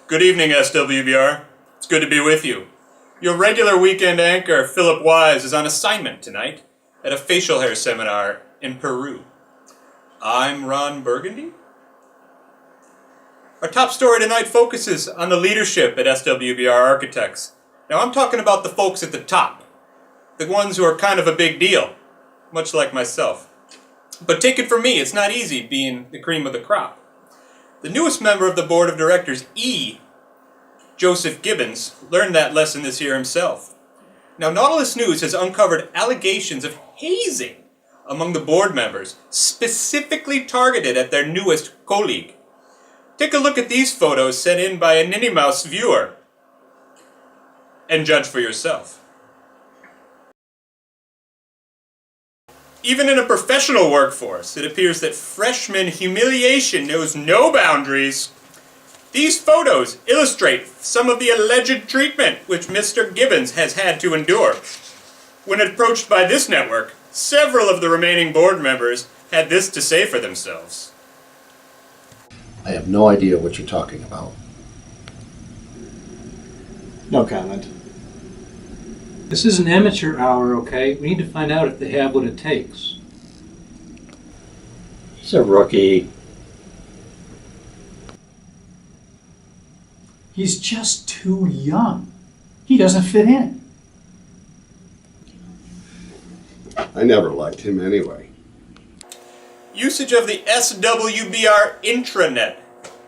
Good evening, SWBR. It's good to be with you. Your regular weekend anchor, Philip Wise, is on assignment tonight at a facial hair seminar in Peru. I'm Ron Burgundy. Our top story tonight focuses on the leadership at SWBR Architects. Now, I'm talking about the folks at the top, the ones who are kind of a big deal, much like myself. But take it from me, it's not easy being the cream of the crop. The newest member of the board of directors, Joseph Gibbons, learned that lesson this year himself. Now, Nautilus News has uncovered allegations of hazing among the board members, specifically targeted at their newest colleague. Take a look at these photos sent in by an anonymous viewer and judge for yourself. Even in a professional workforce, it appears that freshman humiliation knows no boundaries. These photos illustrate some of the alleged treatment which Mr. Gibbons has had to endure. When approached by this network, several of the remaining board members had this to say for themselves. I have no idea what you're talking about. No comment. This is an amateur hour, okay? We need to find out if they have what it takes. He's a rookie. He's just too young. He doesn't fit in. I never liked him anyway. Usage of the SWBR intranet.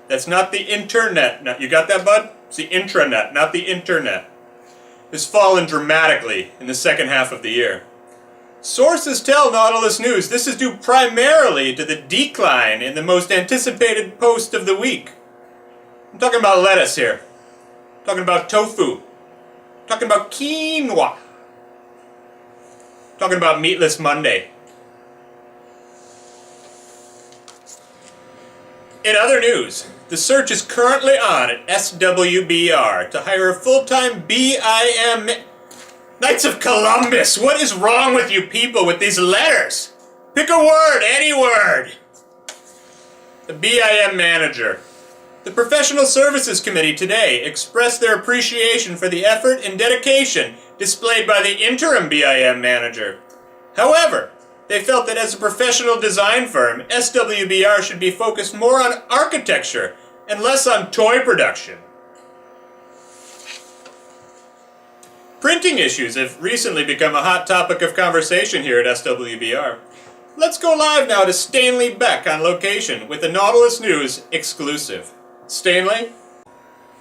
That's not the internet. Now, you got that, bud? It's the intranet, not the internet. Has fallen dramatically in the second half of the year. Sources tell Nautilus News this is due primarily to the decline in the most anticipated post of the week. I'm talking about lettuce here. I'm talking about tofu. I'm talking about quinoa. I'm talking about Meatless Monday. In other news, the search is currently on at SWBR to hire a full-time BIM... Knights of Columbus! What is wrong with you people with these letters? Pick a word, any word! The BIM manager. The Professional Services Committee today expressed their appreciation for the effort and dedication displayed by the interim BIM manager. However, they felt that as a professional design firm, SWBR should be focused more on architecture and less on toy production. Printing issues have recently become a hot topic of conversation here at SWBR. Let's go live now to Stanley Beck on location with the Nautilus News exclusive. Stanley?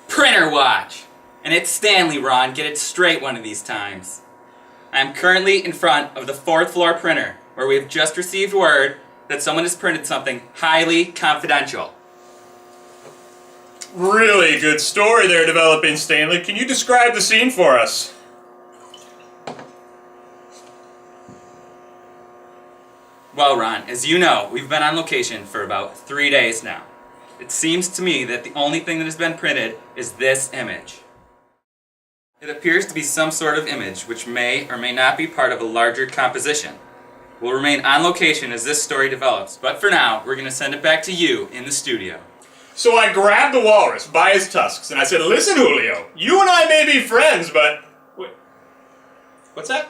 Printer watch! And it's Stanley, Ron. Get it straight one of these times. I am currently in front of the 4th floor printer, where we have just received word that someone has printed something highly confidential. Really good story there developing, Stanley. Can you describe the scene for us? Well, Ron, as you know, we've been on location for about 3 days now. It seems to me that the only thing that has been printed is this image. It appears to be some sort of image which may or may not be part of a larger composition. We'll remain on location as this story develops, but for now, we're going to send it back to you in the studio. So I grabbed the walrus by his tusks and I said, "Listen, Julio, you and I may be friends, but..." Wait. What's that?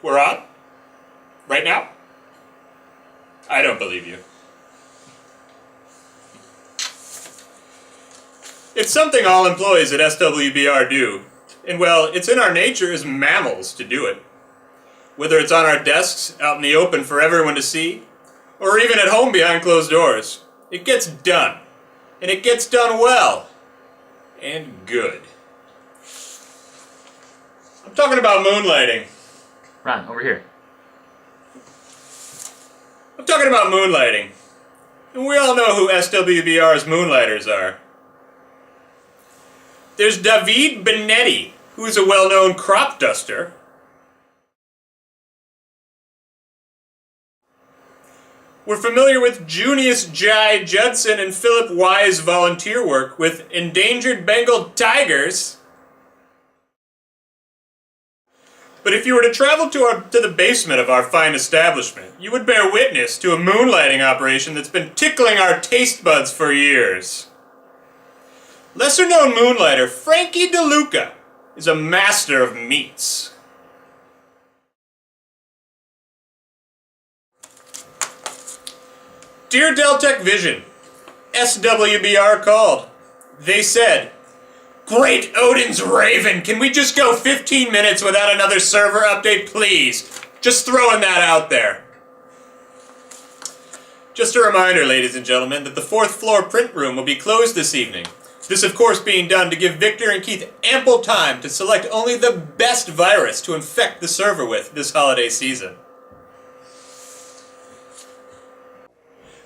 We're on? Right now? I don't believe you. It's something all employees at SWBR do. And well, it's in our nature as mammals to do it. Whether it's on our desks, out in the open for everyone to see, or even at home behind closed doors, it gets done. And it gets done well. And good. I'm talking about moonlighting. Ron, over here. I'm talking about moonlighting. And we all know who SWBR's moonlighters are. There's David Benetti, who's a well-known crop duster. We're familiar with Junius Jai Judson and Philip Wise volunteer work with endangered Bengal tigers. But if you were to travel to the basement of our fine establishment, you would bear witness to a moonlighting operation that's been tickling our taste buds for years. Lesser known moonlighter Frankie DeLuca is a master of meats. Dear Deltec Vision, SWBR called. They said, "Great Odin's Raven, can we just go 15 minutes without another server update, please?" Just throwing that out there. Just a reminder, ladies and gentlemen, that the 4th floor print room will be closed this evening. This, of course, being done to give Victor and Keith ample time to select only the best virus to infect the server with this holiday season.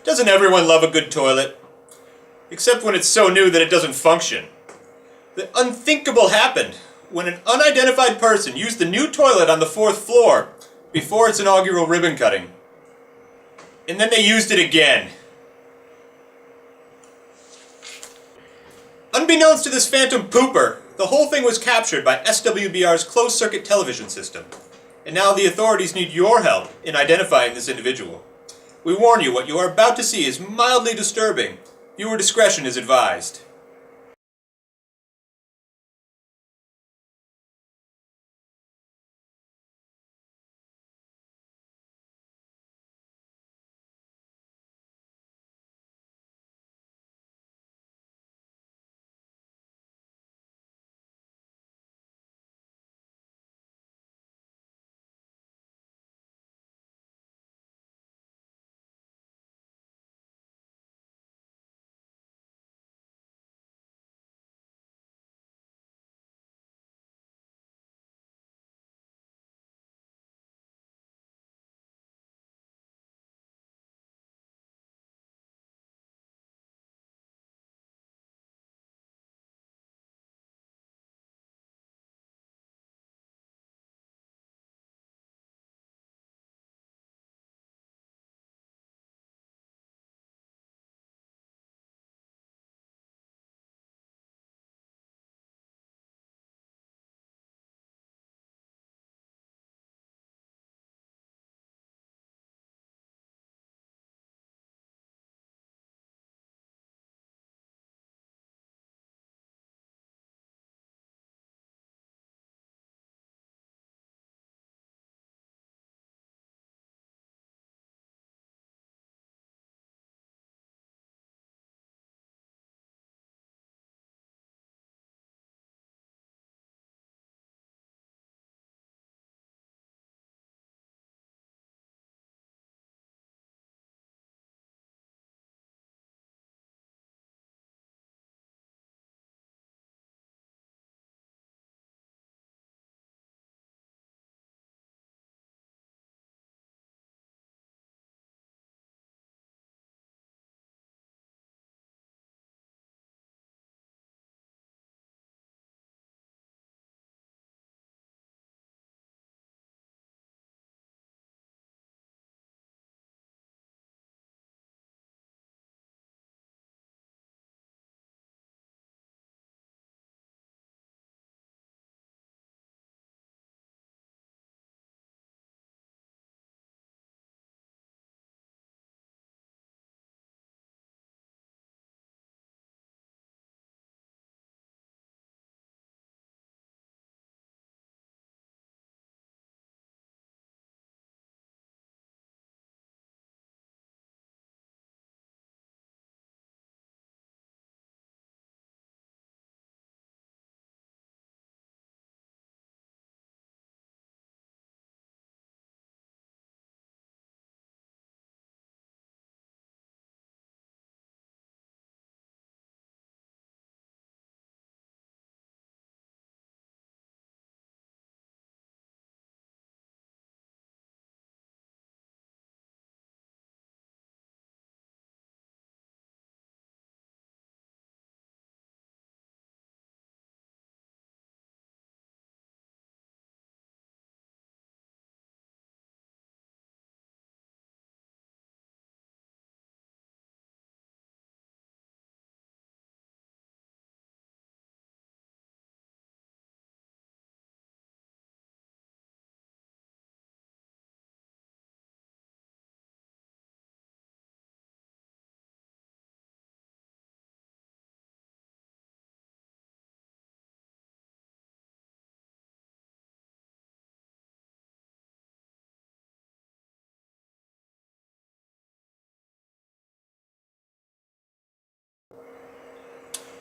Doesn't everyone love a good toilet? Except when it's so new that it doesn't function. The unthinkable happened when an unidentified person used the new toilet on the 4th floor before its inaugural ribbon cutting. And then they used it again. Unbeknownst to this phantom pooper, the whole thing was captured by SWBR's closed-circuit television system. And now the authorities need your help in identifying this individual. We warn you, what you are about to see is mildly disturbing. Viewer discretion is advised.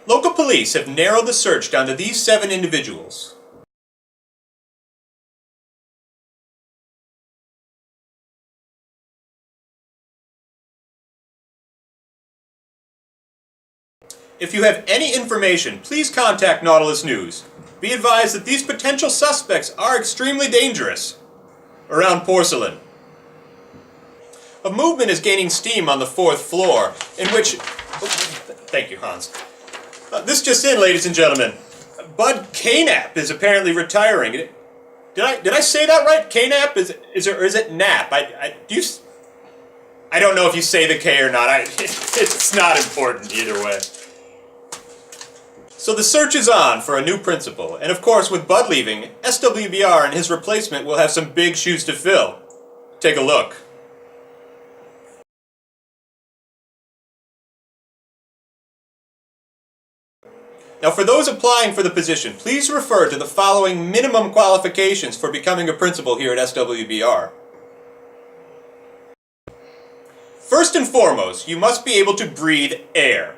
Local police have narrowed the search down to these 7 individuals. If you have any information, please contact Nautilus News. Be advised that these potential suspects are extremely dangerous. Around Porcelain. A movement is gaining steam on the 4th floor, in which... Thank you, Hans. This just in, ladies and gentlemen. Bud Knap is apparently retiring. Did I say that right? Knap? Or is it Nap? I don't know if you say the K or not. It's not important either way. So the search is on for a new principal, and of course with Bud leaving, SWBR and his replacement will have some big shoes to fill. Take a look. Now for those applying for the position, please refer to the following minimum qualifications for becoming a principal here at SWBR. First and foremost, you must be able to breathe air.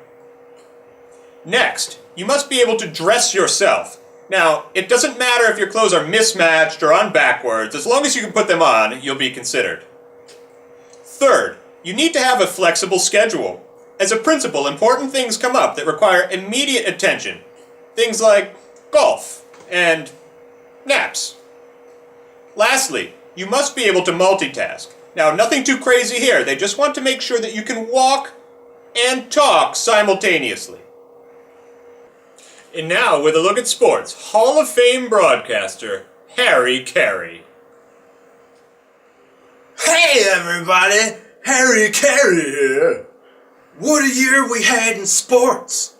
Next, you must be able to dress yourself. Now, it doesn't matter if your clothes are mismatched or on backwards, as long as you can put them on, you'll be considered. Third, you need to have a flexible schedule. As a principal, important things come up that require immediate attention. Things like golf and naps. Lastly, you must be able to multitask. Now, nothing too crazy here. They just want to make sure that you can walk and talk simultaneously. And now, with a look at sports, Hall of Fame broadcaster, Harry Carey. Hey everybody, Harry Carey here. What a year we had in sports.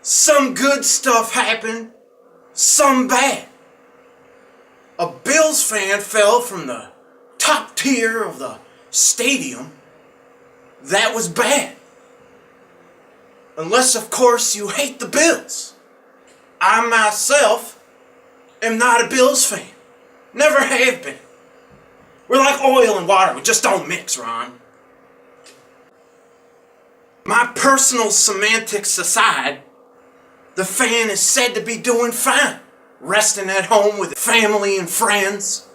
Some good stuff happened, some bad. A Bills fan fell from the top tier of the stadium. That was bad. Unless, of course, you hate the Bills. I myself am not a Bills fan. Never have been. We're like oil and water, we just don't mix, Ron. My personal semantics aside, the fan is said to be doing fine, resting at home with family and friends.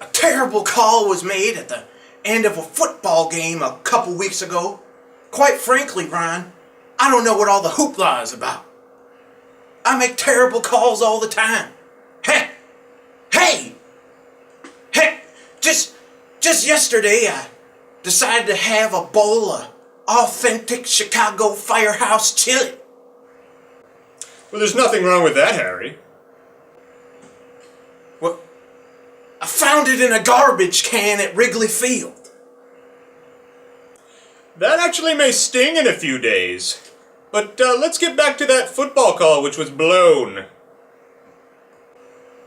A terrible call was made at the end of a football game a couple weeks ago. Quite frankly, Ron, I don't know what all the hoopla is about. I make terrible calls all the time. Hey! Just yesterday I decided to have a bowl of authentic Chicago Firehouse chili. Well, there's nothing wrong with that, Harry. Well, I found it in a garbage can at Wrigley Field. That actually may sting in a few days. But let's get back to that football call which was blown.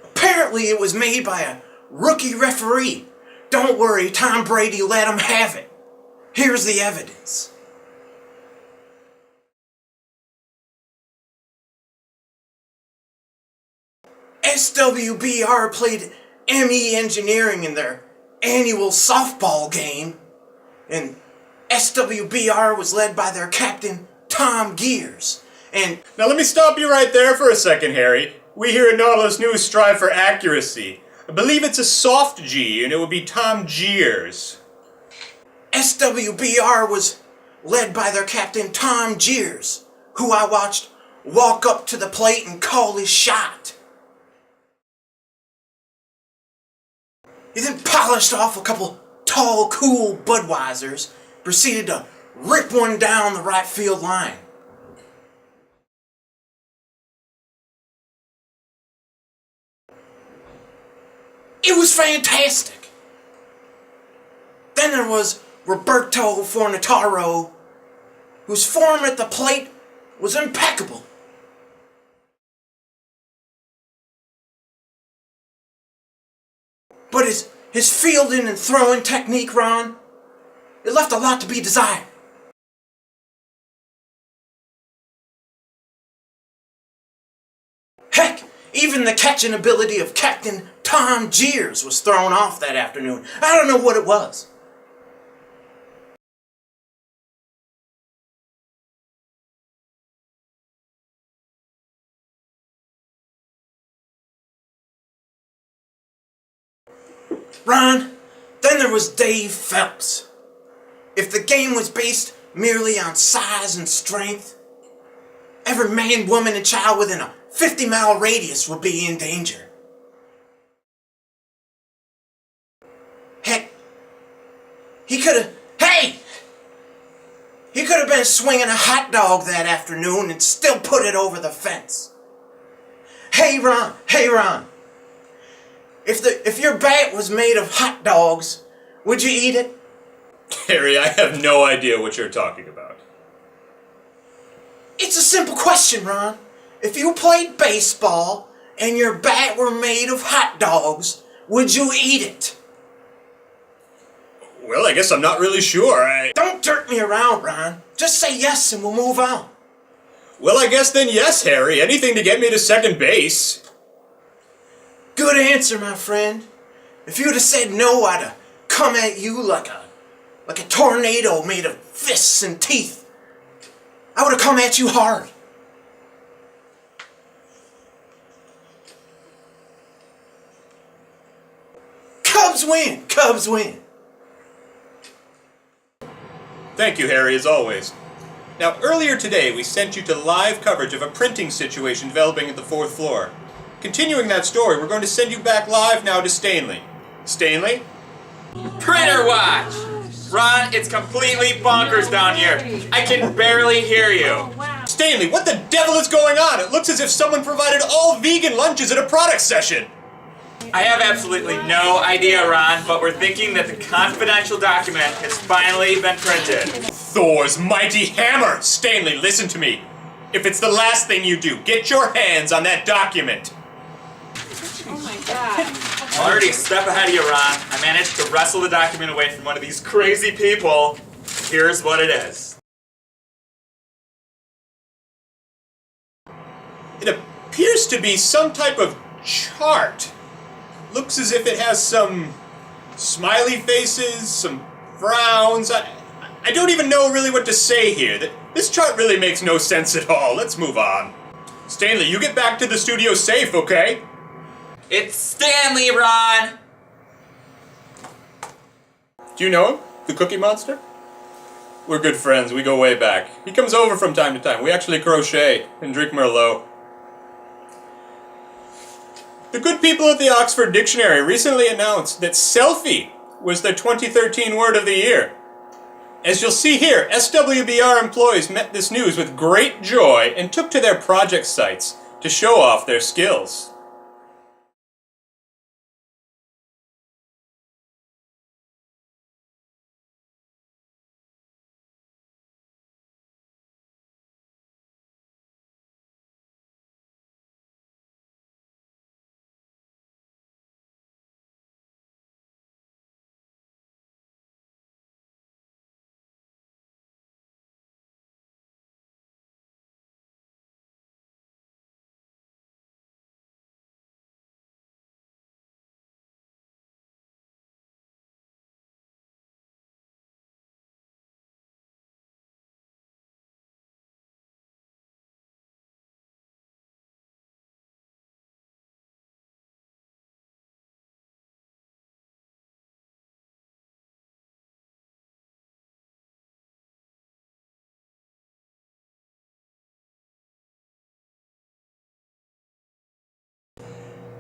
Apparently it was made by a rookie referee. Don't worry, Tom Brady let him have it. Here's the evidence. SWBR played ME Engineering in their annual softball game, and SWBR was led by their captain, Tom Gears. And now let me stop you right there for a second, Harry. We here at Nautilus News strive for accuracy. I believe it's a soft G, and it would be Tom Gears. SWBR was led by their captain, Tom Gears, who I watched walk up to the plate and call his shot. He then polished off a couple tall, cool Budweisers, proceeded to rip one down the right field line. It was fantastic. Then there was Roberto Fornataro, whose form at the plate was impeccable. But his fielding and throwing technique, Ron, it left a lot to be desired. Heck, even the catching ability of Captain Tom Gears was thrown off that afternoon. I don't know what it was. Ron, then there was Dave Phelps. If the game was based merely on size and strength, every man, woman, and child within a 50-mile radius would be in danger. Heck, he could have been swinging a hot dog that afternoon and still put it over the fence. Hey Ron, if your bat was made of hot dogs, would you eat it? Harry, I have no idea what you're talking about. It's a simple question, Ron. If you played baseball and your bat were made of hot dogs, would you eat it? Well, I guess I'm not really sure. Don't dirt me around, Ron. Just say yes and we'll move on. Well, I guess then yes, Harry. Anything to get me to second base. Good answer, my friend. If you'd have said no, I'd have come at you like a tornado made of fists and teeth. I would have come at you hard. Cubs win! Cubs win! Thank you, Harry, as always. Now, earlier today, we sent you to live coverage of a printing situation developing at the 4th floor. Continuing that story, we're going to send you back live now to Stanley. Stanley? Printer watch! Ron, it's completely bonkers down here. I can barely hear you. Stanley, what the devil is going on? It looks as if someone provided all vegan lunches at a product session. I have absolutely no idea, Ron, but we're thinking that the confidential document has finally been printed. Thor's mighty hammer! Stanley, listen to me. If it's the last thing you do, get your hands on that document. Oh my god. I'm already a step ahead of you, Ron. I managed to wrestle the document away from one of these crazy people. Here's what it is. It appears to be some type of chart. Looks as if it has some smiley faces, some frowns. I don't even know really what to say here. This chart really makes no sense at all. Let's move on. Stanley, you get back to the studio safe, okay? It's Stanley, Ron! Do you know him? The Cookie Monster? We're good friends. We go way back. He comes over from time to time. We actually crochet and drink Merlot. The good people at the Oxford Dictionary recently announced that selfie was their 2013 word of the year. As you'll see here, SWBR employees met this news with great joy and took to their project sites to show off their skills.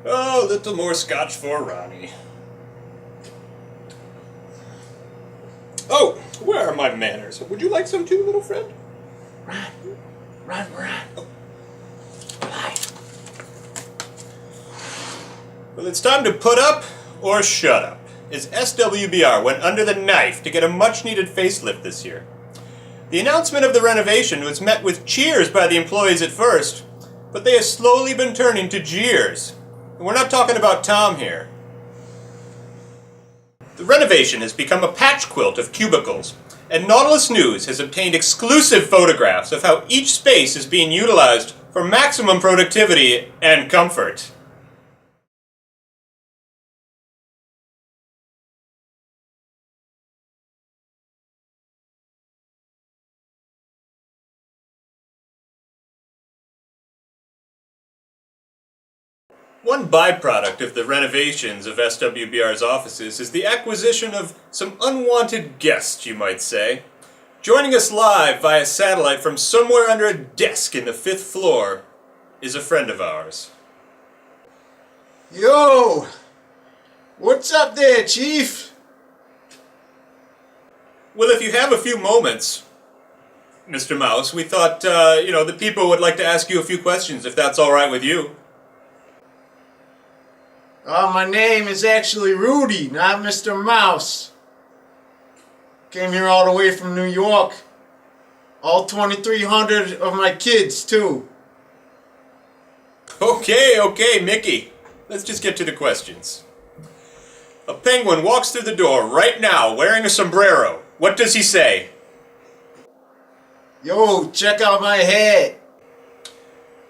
Oh, a little more scotch for Ronnie. Oh, where are my manners? Would you like some too, little friend? Ron. Lie. Well, it's time to put up or shut up, as SWBR went under the knife to get a much-needed facelift this year. The announcement of the renovation was met with cheers by the employees at first, but they have slowly been turning to jeers. And we're not talking about Tom here. The renovation has become a patch quilt of cubicles, and Nautilus News has obtained exclusive photographs of how each space is being utilized for maximum productivity and comfort. One byproduct of the renovations of SWBR's offices is the acquisition of some unwanted guests, you might say. Joining us live via satellite from somewhere under a desk in the 5th floor is a friend of ours. Yo! What's up there, Chief? Well, if you have a few moments, Mr. Mouse, we thought, the people would like to ask you a few questions, if that's all right with you. My name is actually Rudy, not Mr. Mouse. Came here all the way from New York. All 2,300 of my kids, too. Okay, Mickey. Let's just get to the questions. A penguin walks through the door right now wearing a sombrero. What does he say? Yo, check out my hat.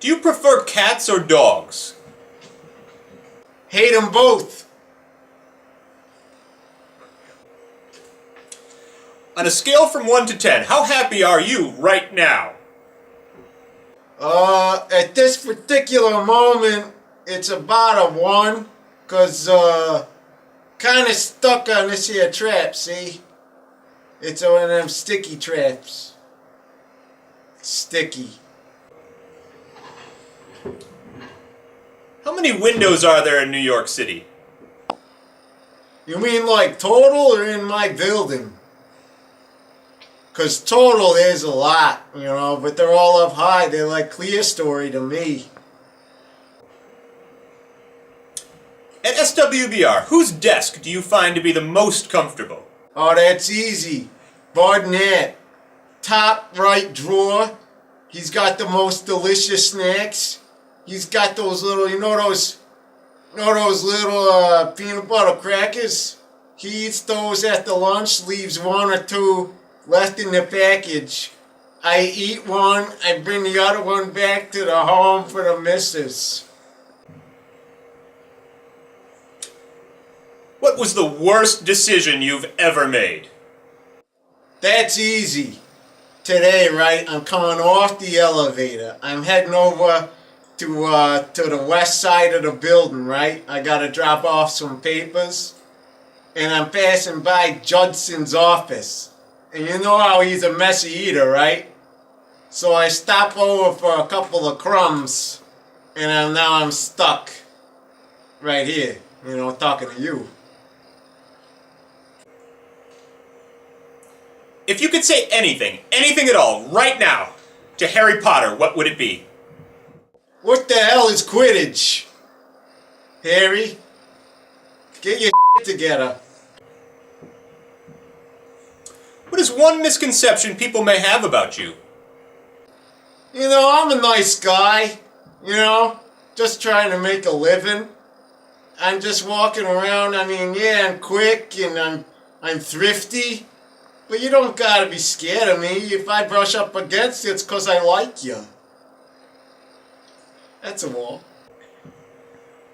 Do you prefer cats or dogs? Hate them both. On a scale from 1 to 10, how happy are you right now? At this particular moment, it's about a 1, 'cause, kinda stuck on this here trap, see? It's one of them sticky traps. Sticky. How many windows are there in New York City? You mean like total or in my building? 'Cause total there's a lot, but they're all up high. They're like clear story to me. At SWBR, whose desk do you find to be the most comfortable? Oh, that's easy. Barnett. Top right drawer. He's got the most delicious snacks. He's got those little, those little peanut butter crackers? He eats those at the lunch, leaves 1 or 2 left in the package. I eat one, I bring the other one back to the home for the missus. What was the worst decision you've ever made? That's easy. Today, right, I'm coming off the elevator. I'm heading over to the west side of the building, right? I gotta drop off some papers. And I'm passing by Judson's office. And you know how he's a messy eater, right? So I stop over for a couple of crumbs. And now I'm stuck right here, talking to you. If you could say anything at all, right now, to Harry Potter, what would it be? What the hell is Quidditch? Harry? Get your together. What is one misconception people may have about you? I'm a nice guy. Just trying to make a living. I'm just walking around. I'm quick and I'm thrifty. But you don't gotta be scared of me. If I brush up against you, it's 'cause I like you. That's all.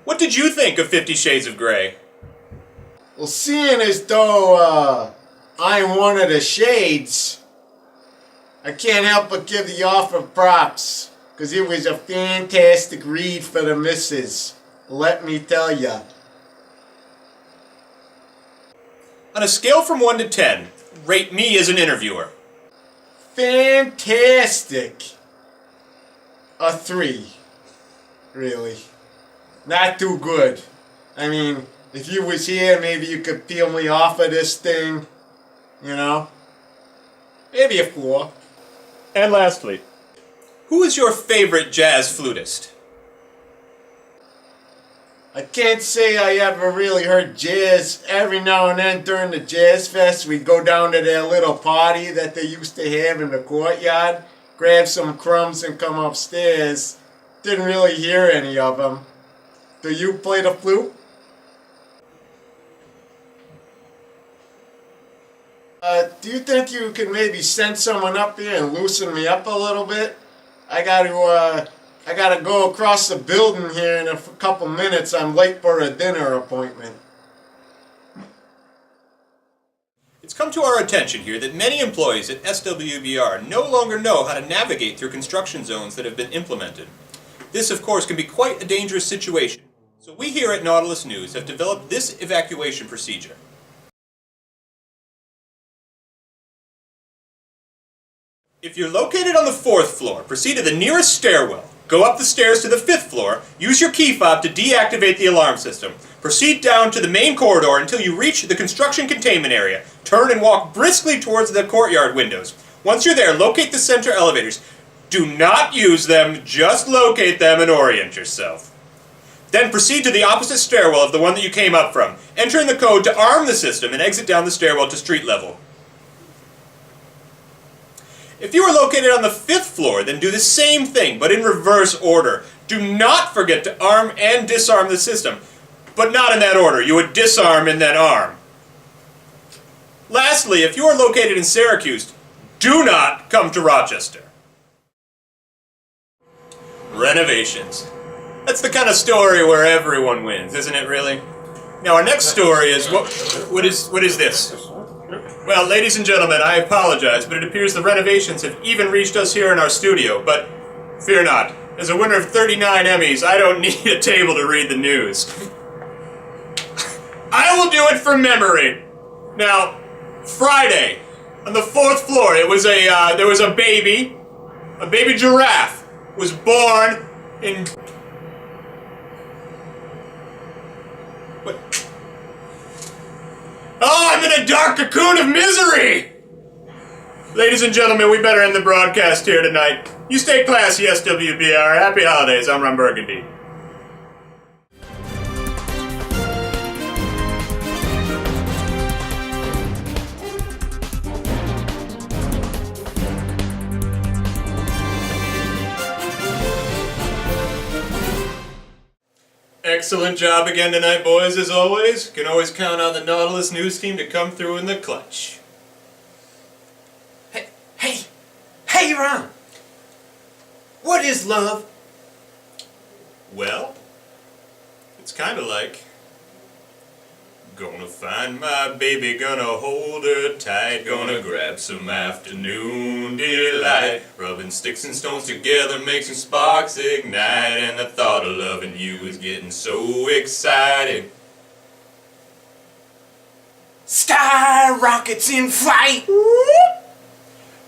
What did you think of 50 Shades of Grey? Well, seeing as though I'm one of the shades, I can't help but give the author props. 'Cause it was a fantastic read for the missus. Let me tell ya. On a scale from 1 to 10, rate me as an interviewer. Fantastic. A 3. Really. Not too good. If you was here, maybe you could peel me off of this thing. Maybe a 4. And lastly, who is your favorite jazz flutist? I can't say I ever really heard jazz. Every now and then during the Jazz Fest, we'd go down to their little party that they used to have in the courtyard, grab some crumbs and come upstairs. Didn't really hear any of them. Do you play the flute? Do you think you could maybe send someone up here and loosen me up a little bit? I gotta go across the building here in a couple minutes. I'm late for a dinner appointment. It's come to our attention here that many employees at SWBR no longer know how to navigate through construction zones that have been implemented. This, of course, can be quite a dangerous situation. So we here at Nautilus News have developed this evacuation procedure. If you're located on the 4th floor, proceed to the nearest stairwell. Go up the stairs to the 5th floor, use your key fob to deactivate the alarm system. Proceed down to the main corridor until you reach the construction containment area. Turn and walk briskly towards the courtyard windows. Once you're there, locate the center elevators. Do not use them, just locate them and orient yourself. Then proceed to the opposite stairwell of the one that you came up from. Enter in the code to arm the system and exit down the stairwell to street level. If you are located on the 5th floor, then do the same thing, but in reverse order. Do not forget to arm and disarm the system. But not in that order. You would disarm and then arm. Lastly, if you are located in Syracuse, do not come to Rochester. Renovations. That's the kind of story where everyone wins, isn't it really? Now our next story is, what is this? Well, ladies and gentlemen, I apologize, but it appears the renovations have even reached us here in our studio, but fear not. As a winner of 39 Emmys, I don't need a table to read the news. I will do it from memory. Now, Friday, on the 4th floor, there was a baby giraffe was born in... What? Oh, I'm in a dark cocoon of misery! Ladies and gentlemen, we better end the broadcast here tonight. You stay classy, SWBR. Happy holidays. I'm Ron Burgundy. Excellent job again tonight, boys, as always. Can always count on the Nautilus News team to come through in the clutch. Hey, Ron! What is love? Well, it's kind of like... Gonna find my baby, gonna hold her tight, gonna grab some afternoon delight. Rubbing sticks and stones together makes some sparks ignite, and the thought of loving you is getting so exciting. Sky rockets in flight!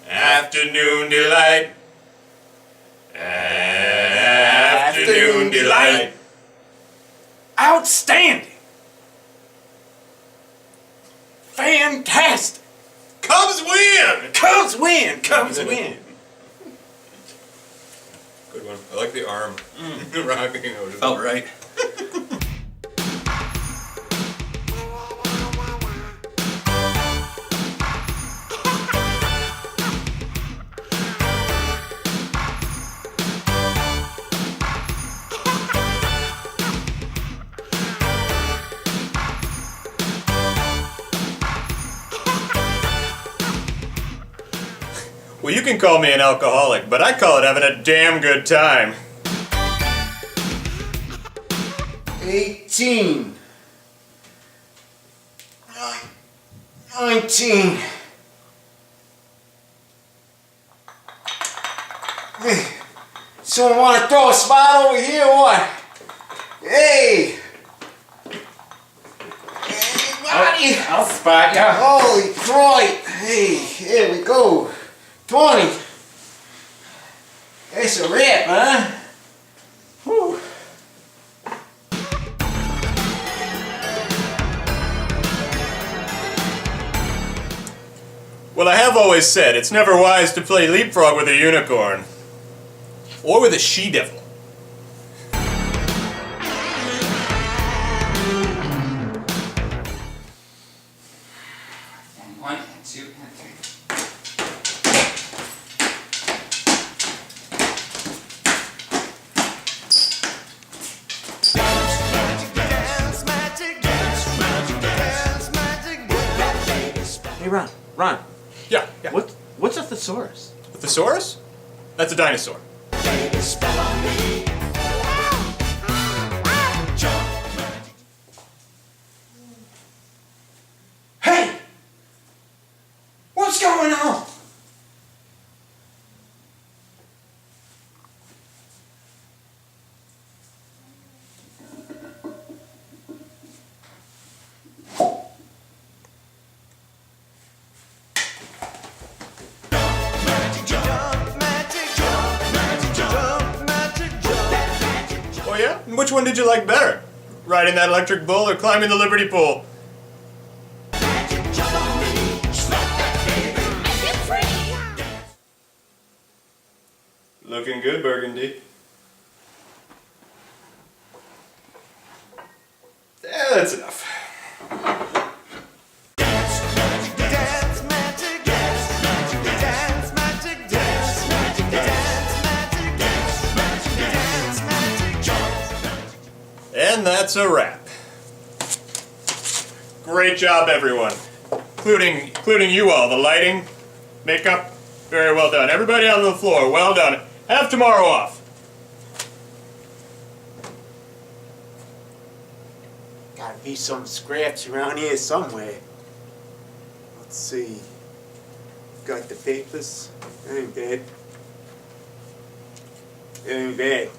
Afternoon delight. Afternoon delight. Outstanding! Fantastic! Cubs win! Cubs win! Cubs win! Good one. I like the arm. Rocking over. Felt right. Well, you can call me an alcoholic, but I call it having a damn good time. 18. 19. Someone want to throw a spot over here or what? Hey! Anybody? I'll spot ya. Holy Christ! Hey, here we go. 20. It's a rip, huh? Whew. Well, I have always said it's never wise to play leapfrog with a unicorn. Or with a she-devil. One, two, and three. Hey, Ron. Yeah. What's a thesaurus? A thesaurus? That's a dinosaur. Hey! What's going on? yeah? And which one did you like better? Riding that electric bull or climbing the Liberty Pool? Looking good, Burgundy. Yeah, that's enough. And that's a wrap. Great job, everyone. Including you all. The lighting, makeup, very well done. Everybody on the floor, well done. Have tomorrow off. Gotta be some scraps around here somewhere. Let's see. Got the papers. That ain't bad. That ain't bad.